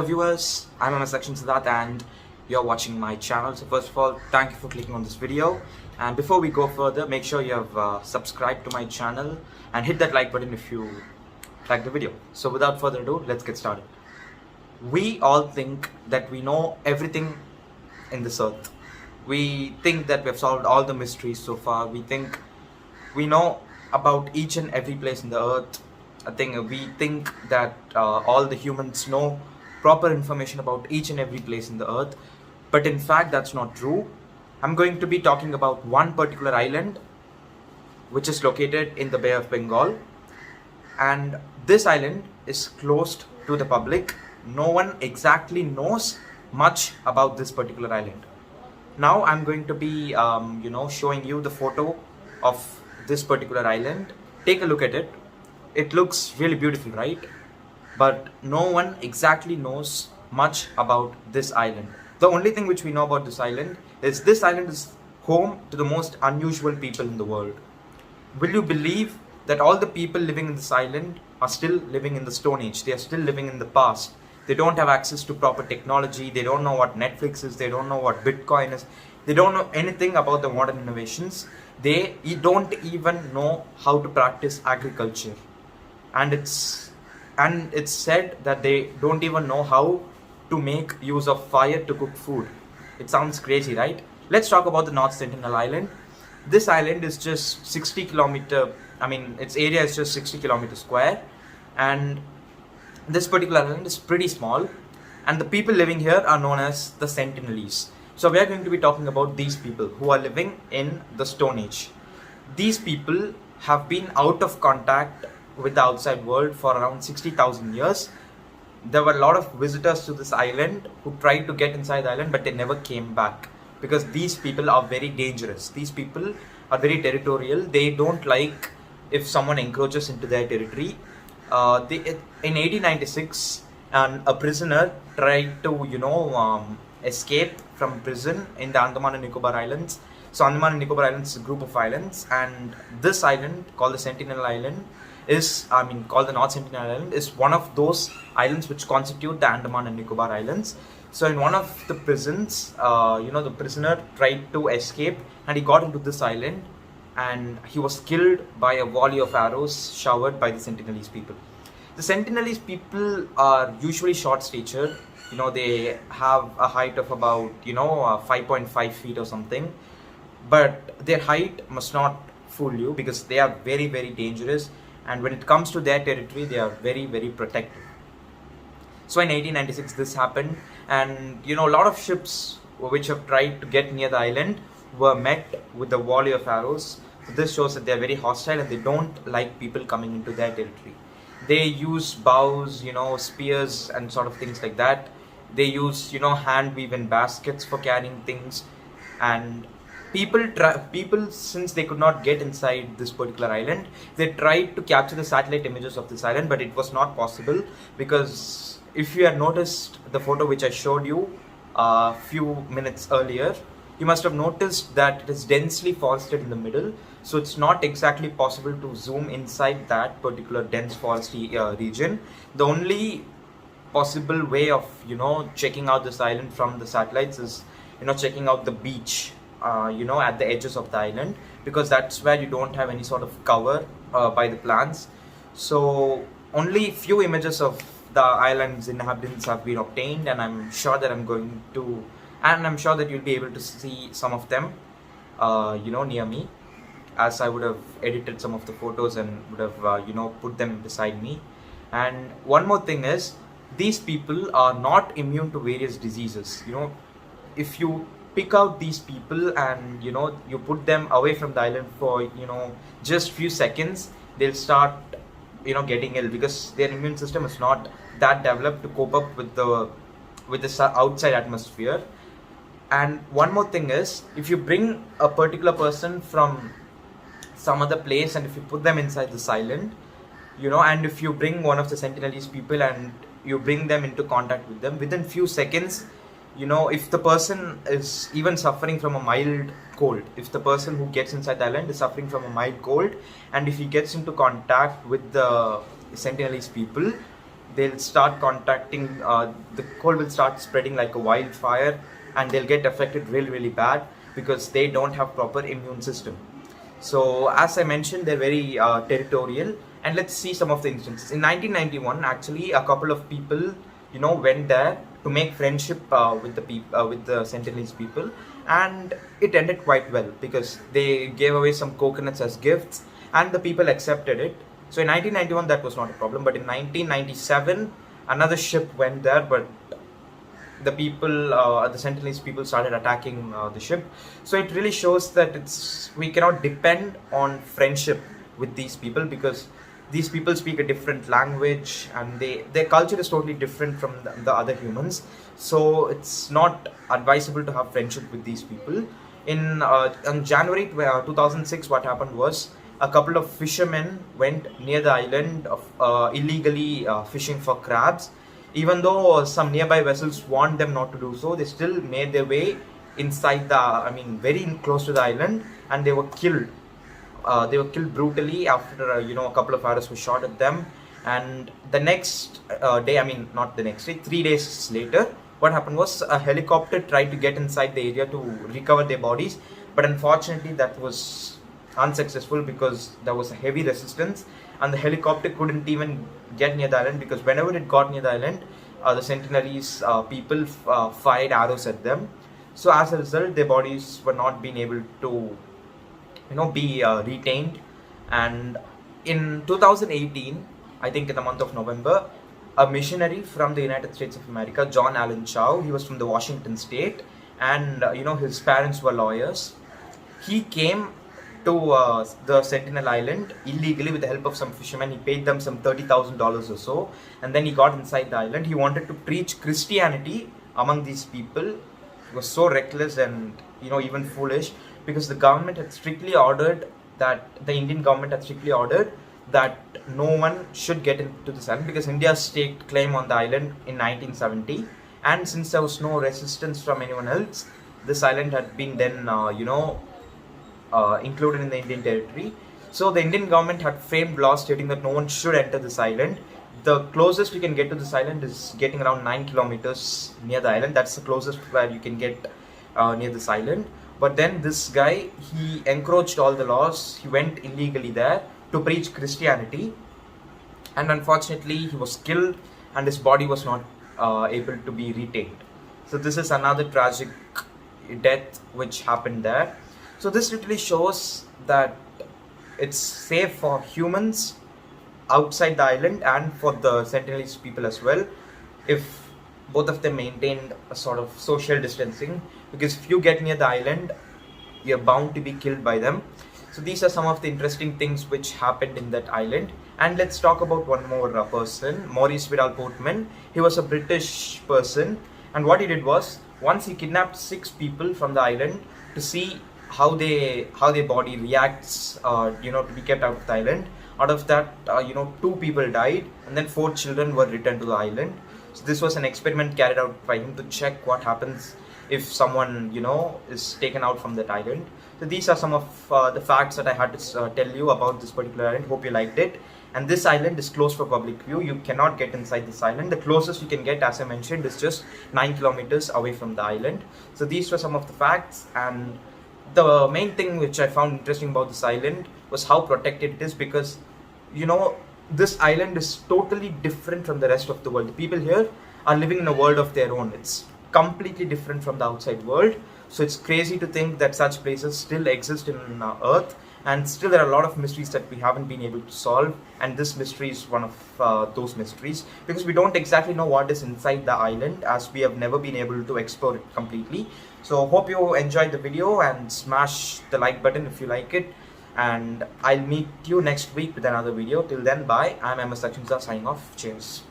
Hello viewers, I'm Section Siddharth and you're watching my channel. So first of all, thank you for clicking on this video. And before we go further, make sure you have subscribed to my channel and hit that like button if you like the video. So without further ado, let's get started. We all think that we know everything in this earth. We think that we've solved all the mysteries so far. We think we know about each and every place in the earth. We think that all the humans know proper information about each and every place in the earth, but in fact that's not true. I'm going to be talking about one particular island which is located in the Bay of Bengal, and this island is closed to the public. No one exactly knows much about this particular island. Now I'm going to be showing you the photo of this particular island. Take a look at it. It looks really beautiful, right? But no one exactly knows much about this island. The only thing which we know about this island is home to the most unusual people in the world. Will you believe that all the people living in this island are still living in the Stone Age? They are still living in the past. They don't have access to proper technology. They don't know what Netflix is. They don't know what Bitcoin is. They don't know anything about the modern innovations. They don't even know how to practice agriculture. And it's said that they don't even know how to make use of fire to cook food. It sounds crazy, right? Let's talk about the North Sentinel Island. This island is just 60 kilometer, its area is just 60 kilometers square, and this particular island is pretty small, and the people living here are known as the Sentinelese. So we are going to be talking about these people who are living in the Stone Age. These people have been out of contact with the outside world for around 60,000 years. There were a lot of visitors to this island who tried to get inside the island, but they never came back because these people are very dangerous. These people are very territorial. They don't like if someone encroaches into their territory. In 1896, a prisoner tried to escape from prison in the Andaman and Nicobar Islands. So Andaman and Nicobar Islands is a group of islands, and this island called the Sentinel Island called the North Sentinel Island, is one of those islands which constitute the Andaman and Nicobar Islands. So in one of the prisons, the prisoner tried to escape and he got into this island and he was killed by a volley of arrows showered by the Sentinelese people. The Sentinelese people are usually short stature. They have a height of about 5.5 feet or something, but their height must not fool you because they are very, very dangerous. And when it comes to their territory, they are very, very protective. So in 1896, this happened, and a lot of ships which have tried to get near the island were met with a volley of arrows. So this shows that they are very hostile and they don't like people coming into their territory. They use bows, spears and sort of things like that. They use, hand woven baskets for carrying things, and people, since they could not get inside this particular island, they tried to capture the satellite images of this island, but it was not possible because if you had noticed the photo which I showed you a few minutes earlier, you must have noticed that it is densely forested in the middle, so it's not exactly possible to zoom inside that particular dense foresty region. The only possible way of checking out this island from the satellites is checking out the beach at the edges of the island, because that's where you don't have any sort of cover by the plants. So only few images of the island's inhabitants have been obtained, and I'm sure that you'll be able to see some of them near me, as I would have edited some of the photos and would have put them beside me. And one more thing is, these people are not immune to various diseases. If you pick out these people and you put them away from the island for just few seconds, they'll start getting ill because their immune system is not that developed to cope up with the outside atmosphere. And one more thing is, if you bring a particular person from some other place and if you put them inside this island, and if you bring one of the Sentinelese people and you bring them into contact with them, within few seconds, if the person is even suffering from a mild cold, if the person who gets inside the island is suffering from a mild cold, and if he gets into contact with the Sentinelese people, they'll start contacting, the cold will start spreading like a wildfire, and they'll get affected really bad because they don't have proper immune system. So as I mentioned, they're very territorial, and let's see some of the instances. In 1991, actually, a couple of people, went there to make friendship with the people, with the Sentinelese people, and it ended quite well because they gave away some coconuts as gifts, and the people accepted it. So in 1991, that was not a problem, but in 1997, another ship went there, but the people, the Sentinelese people started attacking the ship. So it really shows that we cannot depend on friendship with these people, because these people speak a different language, and their culture is totally different from the other humans. So it's not advisable to have friendship with these people. On January 2006, what happened was a couple of fishermen went near the island of illegally fishing for crabs. Even though some nearby vessels warned them not to do so, they still made their way inside very close to the island, and they were killed. They were killed brutally after a couple of arrows were shot at them. And the next day, not the next day, 3 days later, what happened was a helicopter tried to get inside the area to recover their bodies, but unfortunately that was unsuccessful because there was a heavy resistance, and the helicopter couldn't even get near the island, because whenever it got near the island, the Sentinelese people fired arrows at them. So as a result, their bodies were not being able to be retained. And in 2018, I think in the month of November, a missionary from the United States of America, John Allen Chow, he was from the Washington state, and his parents were lawyers. He came to the Sentinel Island illegally with the help of some fishermen. He paid them some $30,000 or so, and then he got inside the island. He wanted to preach Christianity among these people. He was so reckless and even foolish, because the government had strictly ordered that the Indian government had strictly ordered that no one should get into this island, because India staked claim on the island in 1970, and since there was no resistance from anyone else, this island had been then included in the Indian territory. So the Indian government had framed laws stating that no one should enter this island. The closest you can get to this island is getting around 9 kilometers near the island. That's the closest where you can get near this island. But then this guy, he encroached all the laws. He went illegally there to preach Christianity, and unfortunately he was killed, and his body was not able to be retained. So this is another tragic death which happened there. So this literally shows that it's safe for humans outside the island and for the Sentinelese people as well, if both of them maintained a sort of social distancing, because if you get near the island, you're bound to be killed by them. So these are some of the interesting things which happened in that island. And let's talk about one more person, Maurice Vidal Portman. He was a British person, and what he did was, once he kidnapped 6 people from the island to see how their body reacts to be kept out of the island. Out of that 2 people died, and then 4 children were returned to the island. So this was an experiment carried out by him to check what happens if someone is taken out from that island. So these are some of the facts that I had to tell you about this particular island. Hope you liked it. And this island is closed for public view. You cannot get inside this island. The closest you can get, as I mentioned, is just 9 kilometers away from the island. So these were some of the facts, and the main thing which I found interesting about this island was how protected it is, because this island is totally different from the rest of the world. The people here are living in a world of their own. It's completely different from the outside world. So it's crazy to think that such places still exist in Earth, and still there are a lot of mysteries that we haven't been able to solve, and this mystery is one of those mysteries, because we don't exactly know what is inside the island, as we have never been able to explore it completely. So hope you enjoyed the video, and smash the like button if you like it, and I'll meet you next week with another video. Till then, bye. I'm MS Achinza signing off. Cheers.